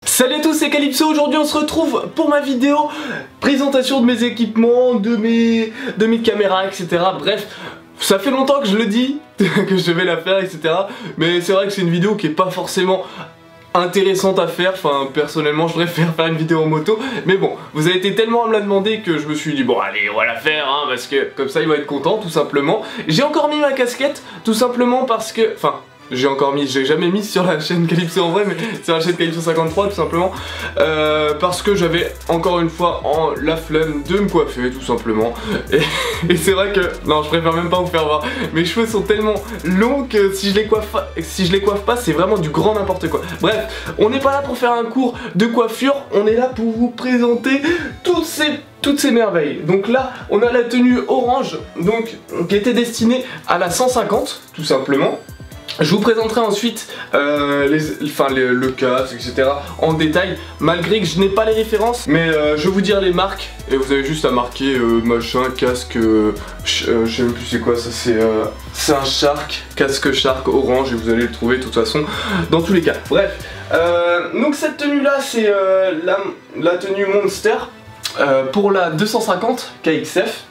Salut à tous, c'est Calypso. Aujourd'hui on se retrouve pour ma vidéo présentation de mes équipements, de mes caméras, etc. Bref, ça fait longtemps que je le dis, que je devais la faire, etc. Mais c'est vrai que c'est une vidéo qui est pas forcément intéressante à faire. Enfin, personnellement je préfère faire une vidéo en moto. Mais bon, vous avez été tellement à me la demander que je me suis dit bon allez, on va la faire, hein, parce que comme ça il va être content, tout simplement. J'ai encore mis ma casquette, tout simplement parce que... Enfin... j'ai jamais mis sur la chaîne Calypso en vrai, mais sur la chaîne Calypso 53 tout simplement, parce que j'avais encore une fois la flemme de me coiffer tout simplement, et c'est vrai que, non je préfère même pas vous faire voir, mes cheveux sont tellement longs que si je les coiffe pas c'est vraiment du grand n'importe quoi. Bref, on n'est pas là pour faire un cours de coiffure, on est là pour vous présenter toutes ces merveilles. Donc là, on a la tenue orange, donc qui était destinée à la 150 tout simplement. Je vous présenterai ensuite le casque, etc. en détail, malgré que je n'ai pas les références, mais je vais vous dire les marques, et vous avez juste à marquer machin, casque, je sais même plus c'est quoi ça, c'est un Shark, casque Shark orange, et vous allez le trouver de toute façon, dans tous les cas. Bref, donc cette tenue là, c'est la tenue Monster, pour la 250 KXF.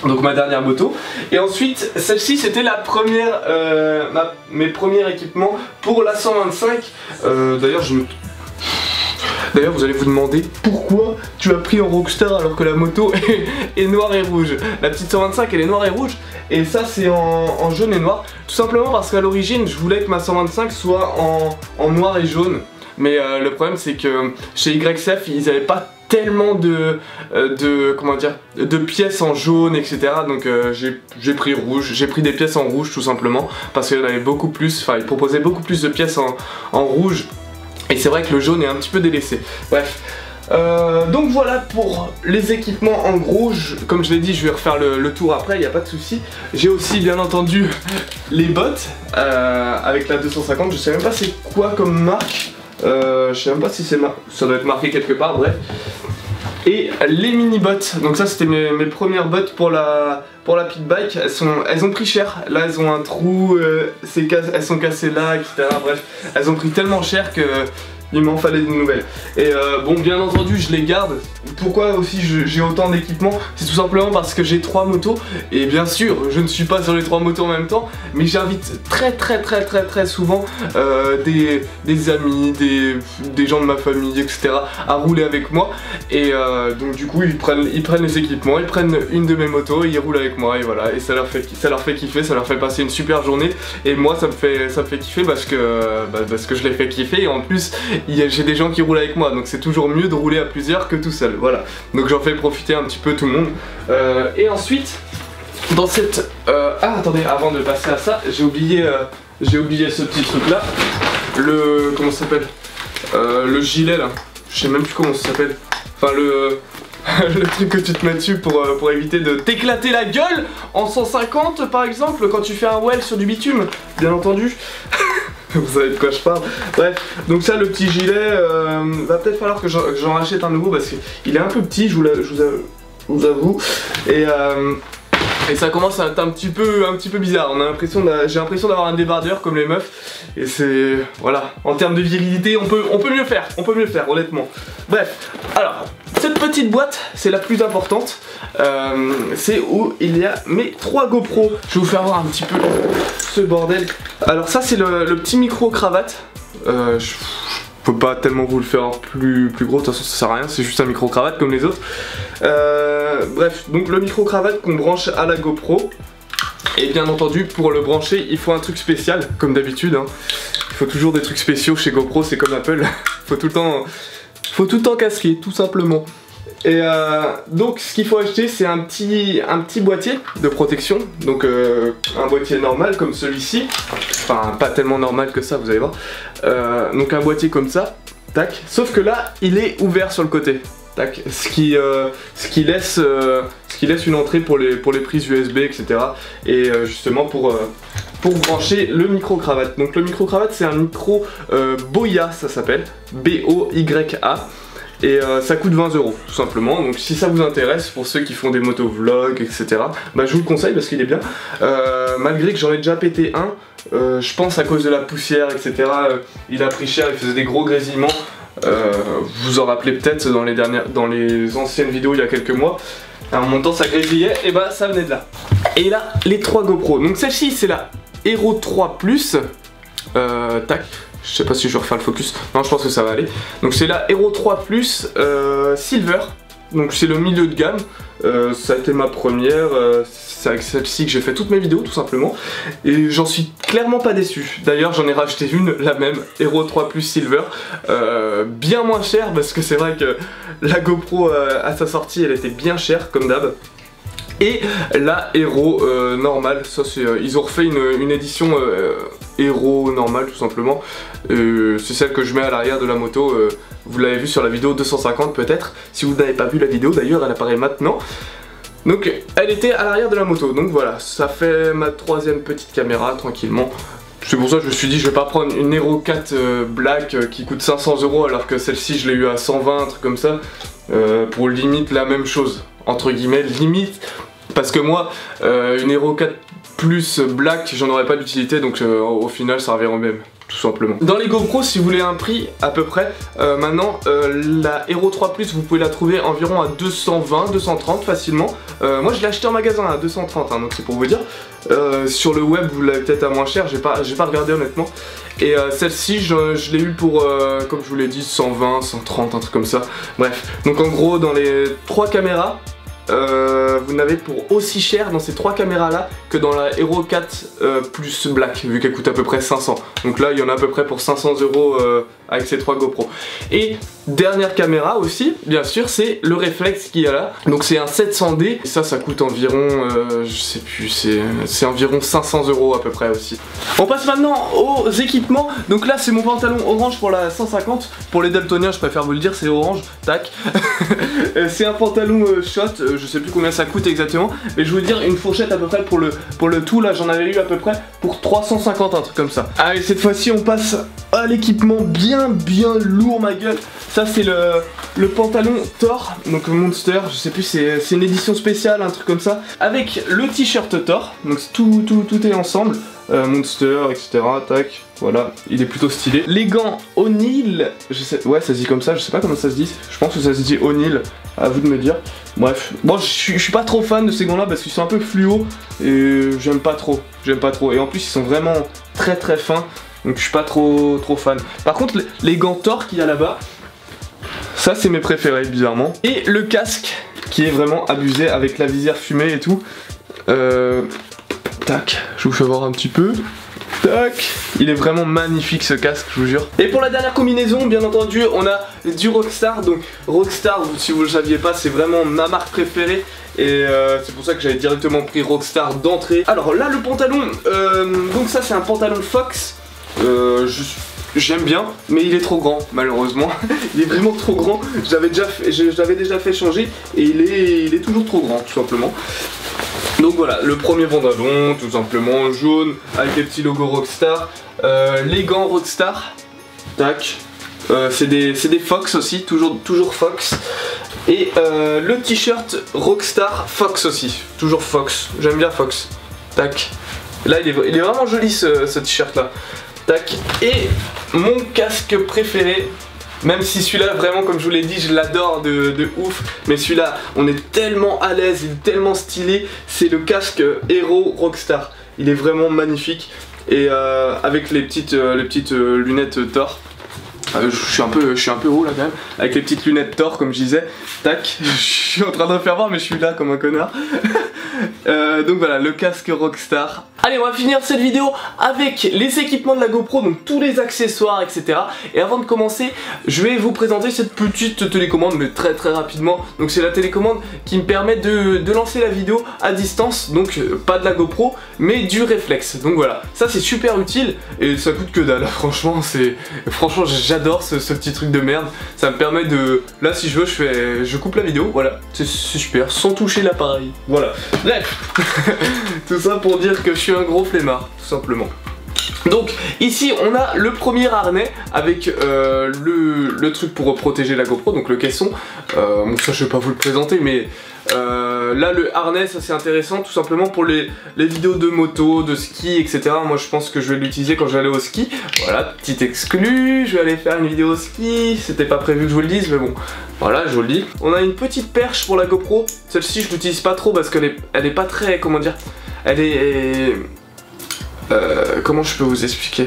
Donc ma dernière moto, et ensuite celle-ci c'était la première, mes premiers équipements pour la 125. D'ailleurs vous allez vous demander pourquoi tu as pris en Rockstar alors que la moto est noire et rouge. La petite 125 elle est noire et rouge, et ça c'est en jaune et noir, tout simplement parce qu'à l'origine je voulais que ma 125 soit en noir et jaune, mais le problème c'est que chez YCF ils n'avaient pas tellement de pièces en jaune, etc. Donc j'ai pris rouge, j'ai pris des pièces en rouge tout simplement parce qu'il y en avait beaucoup plus, enfin ils proposaient beaucoup plus de pièces en rouge, et c'est vrai que le jaune est un petit peu délaissé. Bref, donc voilà pour les équipements en gros. Comme je l'ai dit, je vais refaire le tour après, il n'y a pas de souci. J'ai aussi bien entendu les bottes avec la 250, je sais même pas c'est quoi comme marque. Je sais même pas si ça doit être marqué quelque part, bref. Et les mini bottes, donc ça c'était mes premières bottes pour la pit bike, elles ont pris cher. Là elles ont un trou, elles sont cassées là, etc. Bref, elles ont pris tellement cher que il m'en fallait de nouvelles. Et bon, bien entendu je les garde. Pourquoi aussi j'ai autant d'équipements? C'est tout simplement parce que j'ai 3 motos, et bien sûr je ne suis pas sur les 3 motos en même temps, mais j'invite très souvent des amis, des gens de ma famille, etc. à rouler avec moi, et donc du coup ils prennent les équipements, ils prennent une de mes motos et ils roulent avec moi, et voilà, et ça leur fait kiffer, ça leur fait passer une super journée, et moi ça me fait kiffer parce que je les fais kiffer, et en plus j'ai des gens qui roulent avec moi, donc c'est toujours mieux de rouler à plusieurs que tout seul, voilà. Donc j'en fais profiter un petit peu tout le monde. Et ensuite, dans cette... Ah attendez, avant de passer à ça, j'ai oublié ce petit truc là. Comment ça s'appelle, le gilet là. Je sais même plus comment ça s'appelle. Enfin le truc que tu te mets dessus pour éviter de t'éclater la gueule en 150 par exemple quand tu fais un well sur du bitume, bien entendu. Vous savez de quoi je parle. Bref, donc ça, le petit gilet, va peut-être falloir que j'en rachète un nouveau parce qu'il est un peu petit, je vous avoue. Et ça commence à être un petit peu bizarre. J'ai l'impression d'avoir un débardeur comme les meufs. Et c'est... Voilà, en termes de virilité, on peut mieux faire, honnêtement. Bref, alors, cette petite boîte, c'est la plus importante. C'est où il y a mes 3 GoPro. Je vais vous faire voir un petit peu ce bordel. Alors ça c'est le petit micro cravate. Je peux pas tellement vous le faire plus gros, de toute façon ça sert à rien, c'est juste un micro cravate comme les autres. Bref, donc le micro cravate qu'on branche à la GoPro. Et bien entendu, pour le brancher, il faut un truc spécial, comme d'habitude, hein. Il faut toujours des trucs spéciaux chez GoPro, c'est comme Apple. Faut tout le temps casquer, tout simplement. Et donc ce qu'il faut acheter, c'est un petit boîtier de protection. Donc un boîtier normal comme celui-ci. Enfin pas tellement normal que ça, vous allez voir. Donc un boîtier comme ça, tac. Sauf que là, il est ouvert sur le côté. Tac. Ce qui laisse une entrée pour les prises USB, etc. Et justement pour brancher le micro cravate. Donc le micro cravate, c'est un micro Boya, ça s'appelle, B-O-Y-A. Et ça coûte 20 € tout simplement. Donc si ça vous intéresse, pour ceux qui font des motovlogs, etc., bah, je vous le conseille parce qu'il est bien. Malgré que j'en ai déjà pété un, je pense à cause de la poussière, etc. Il a pris cher, il faisait des gros grésillements. Vous vous en rappelez peut-être dans les anciennes vidéos il y a quelques mois. À un moment donné ça grésillait, et bah ça venait de là. Et là, les 3 GoPro. Donc celle-ci c'est la Hero 3 Plus. Tac. Je sais pas si je vais refaire le focus. Non, je pense que ça va aller. Donc c'est la Hero 3 Plus Silver. Donc c'est le milieu de gamme. Ça a été ma première. C'est avec celle-ci que j'ai fait toutes mes vidéos tout simplement. Et j'en suis clairement pas déçu. D'ailleurs j'en ai racheté une, la même, Hero 3 Plus Silver. Bien moins chère parce que c'est vrai que la GoPro à sa sortie elle était bien chère comme d'hab. Et la Hero normale, ça c'est ils ont refait une édition Hero normale tout simplement. C'est celle que je mets à l'arrière de la moto. Vous l'avez vu sur la vidéo 250 peut-être. Si vous n'avez pas vu la vidéo d'ailleurs, elle apparaît maintenant. Donc elle était à l'arrière de la moto. Donc voilà, ça fait ma 3e petite caméra tranquillement. C'est pour ça que je me suis dit je vais pas prendre une Hero 4 Black qui coûte 500 € alors que celle-ci je l'ai eu à 120, un truc comme ça. Pour limite la même chose. Entre guillemets, limite. Parce que moi, une Hero 4 Plus Black, j'en aurais pas d'utilité, donc au final ça revient au même, tout simplement. Dans les GoPro, si vous voulez un prix à peu près, maintenant la Hero 3 Plus, vous pouvez la trouver environ à 220, 230 facilement. Moi je l'ai acheté en magasin à 230, hein, donc c'est pour vous dire. Sur le web, vous l'avez peut-être à moins cher, j'ai pas regardé honnêtement. Et celle-ci, je l'ai eu pour, comme je vous l'ai dit, 120, 130, un truc comme ça. Bref, donc en gros, dans les 3 caméras, vous n'avez pour aussi cher dans ces 3 caméras là que dans la Hero 4 Plus Black, vu qu'elle coûte à peu près 500. Donc là il y en a à peu près pour 500 € avec ces 3 GoPro. Et dernière caméra aussi, bien sûr, c'est le réflexe qu'il y a là. Donc c'est un 700D, et ça coûte environ, je sais plus, c'est environ 500 € à peu près aussi. On passe maintenant aux équipements. Donc là c'est mon pantalon orange pour la 150. Pour les daltoniens je préfère vous le dire, c'est orange, tac. C'est un pantalon shot, je sais plus combien ça coûte exactement, mais je vais vous dire une fourchette à peu près pour le tout. Là j'en avais eu à peu près pour 350, un truc comme ça. Allez, cette fois-ci on passe à l'équipement bien lourd, ma gueule. Ça c'est le pantalon Thor, donc Monster, je sais plus, c'est une édition spéciale, un truc comme ça, avec le t-shirt Thor, donc tout est ensemble, Monster, etc. Tac, voilà, il est plutôt stylé. Les gants O'Neill, ouais ça se dit comme ça, je sais pas comment ça se dit, je pense que ça se dit O'Neill, à vous de me dire. Bref, bon je suis pas trop fan de ces gants là parce qu'ils sont un peu fluo et j'aime pas trop, et en plus ils sont vraiment très fins. Donc je suis pas trop fan. Par contre les gants Thor qu'il y a là-bas, ça c'est mes préférés bizarrement. Et le casque qui est vraiment abusé avec la visière fumée et tout. Tac, je vous fais voir un petit peu. Tac, il est vraiment magnifique ce casque, je vous jure. Et pour la dernière combinaison, bien entendu, on a du Rockstar. Donc Rockstar, si vous le saviez pas, c'est vraiment ma marque préférée. Et c'est pour ça que j'avais directement pris Rockstar d'entrée. Alors là le pantalon, donc ça c'est un pantalon Fox. J'aime bien, mais il est trop grand malheureusement. Il est vraiment trop grand. Je l'avais déjà fait changer et il est toujours trop grand tout simplement. Donc voilà, le premier pantalon tout simplement jaune avec les petits logos Rockstar. Les gants Rockstar, tac. C'est des Fox aussi, toujours Fox. Et le t-shirt Rockstar Fox aussi, toujours Fox. J'aime bien Fox. Tac. Là il est vraiment joli ce t-shirt là. Tac. Et mon casque préféré, même si celui-là vraiment comme je vous l'ai dit je l'adore de ouf, mais celui-là on est tellement à l'aise, il est tellement stylé, c'est le casque Hero Rockstar. Il est vraiment magnifique et avec les petites lunettes Thor. Je suis un peu haut là quand même, avec les petites lunettes Thor comme je disais. Tac, je suis en train de faire voir mais je suis là comme un connard. Donc voilà, le casque Rockstar. Allez, on va finir cette vidéo avec les équipements de la GoPro, donc tous les accessoires, etc. Et avant de commencer, je vais vous présenter cette petite télécommande, mais très rapidement. Donc c'est la télécommande qui me permet de lancer la vidéo à distance, donc pas de la GoPro, mais du réflexe. Donc voilà, ça c'est super utile et ça coûte que dalle. Franchement, j'adore ce petit truc de merde. Ça me permet de, là si je veux, je coupe la vidéo, voilà, c'est super, sans toucher l'appareil. Voilà. Bref, tout ça pour dire que je suis un gros flemmard, tout simplement. Donc ici on a le premier harnais avec le truc pour protéger la GoPro, donc le caisson. Bon ça je vais pas vous le présenter mais Là le harnais ça c'est intéressant tout simplement pour les vidéos de moto, de ski etc. Moi je pense que je vais l'utiliser quand je vais aller au ski. Voilà, petit exclu, je vais aller faire une vidéo au ski, c'était pas prévu que je vous le dise mais bon, voilà je vous le dis. On a une petite perche pour la GoPro, celle-ci je l'utilise pas trop parce qu'elle est pas très, comment dire, elle est... comment je peux vous expliquer?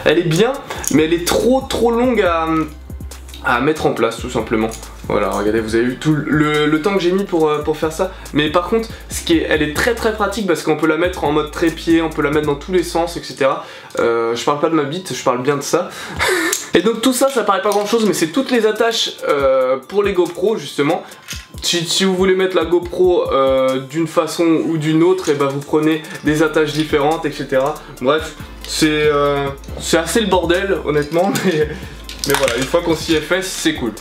Elle est bien mais elle est trop longue à mettre en place tout simplement. Voilà, regardez, vous avez vu tout le temps que j'ai mis pour faire ça. Mais par contre, elle est très pratique parce qu'on peut la mettre en mode trépied, on peut la mettre dans tous les sens, etc. Je parle pas de ma bite, je parle bien de ça. Et donc tout ça, ça paraît pas grand chose, mais c'est toutes les attaches pour les GoPro justement. Si vous voulez mettre la GoPro d'une façon ou d'une autre, et ben vous prenez des attaches différentes, etc. Bref, c'est assez le bordel, honnêtement, mais voilà, une fois qu'on s'y est fait, c'est cool.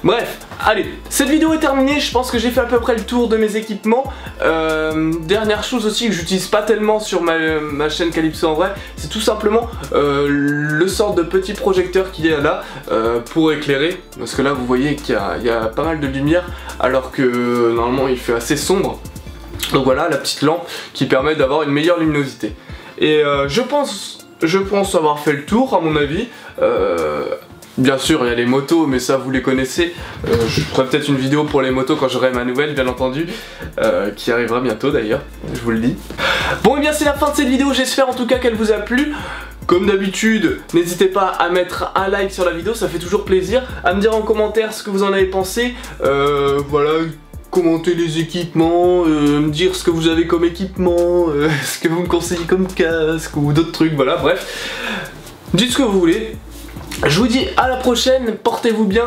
Bref, allez, cette vidéo est terminée, je pense que j'ai fait à peu près le tour de mes équipements. Dernière chose aussi que j'utilise pas tellement sur ma chaîne Calypso en vrai, c'est tout simplement le sort de petit projecteur qu'il y a là pour éclairer. Parce que là vous voyez qu'il y a pas mal de lumière alors que normalement il fait assez sombre. Donc voilà, la petite lampe qui permet d'avoir une meilleure luminosité. Et je pense avoir fait le tour à mon avis. Bien sûr il y a les motos mais ça vous les connaissez, je ferai peut-être une vidéo pour les motos quand j'aurai ma nouvelle bien entendu, qui arrivera bientôt d'ailleurs, je vous le dis. Bon et bien c'est la fin de cette vidéo, j'espère en tout cas qu'elle vous a plu. Comme d'habitude, n'hésitez pas à mettre un like sur la vidéo, ça fait toujours plaisir, à me dire en commentaire ce que vous en avez pensé, voilà, commenter les équipements, me dire ce que vous avez comme équipement, ce que vous me conseillez comme casque ou d'autres trucs, voilà bref, dites ce que vous voulez. Je vous dis à la prochaine, portez-vous bien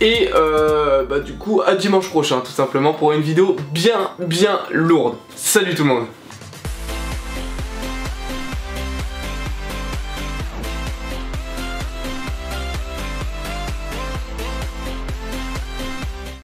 et du coup à dimanche prochain tout simplement pour une vidéo bien lourde. Salut tout le monde.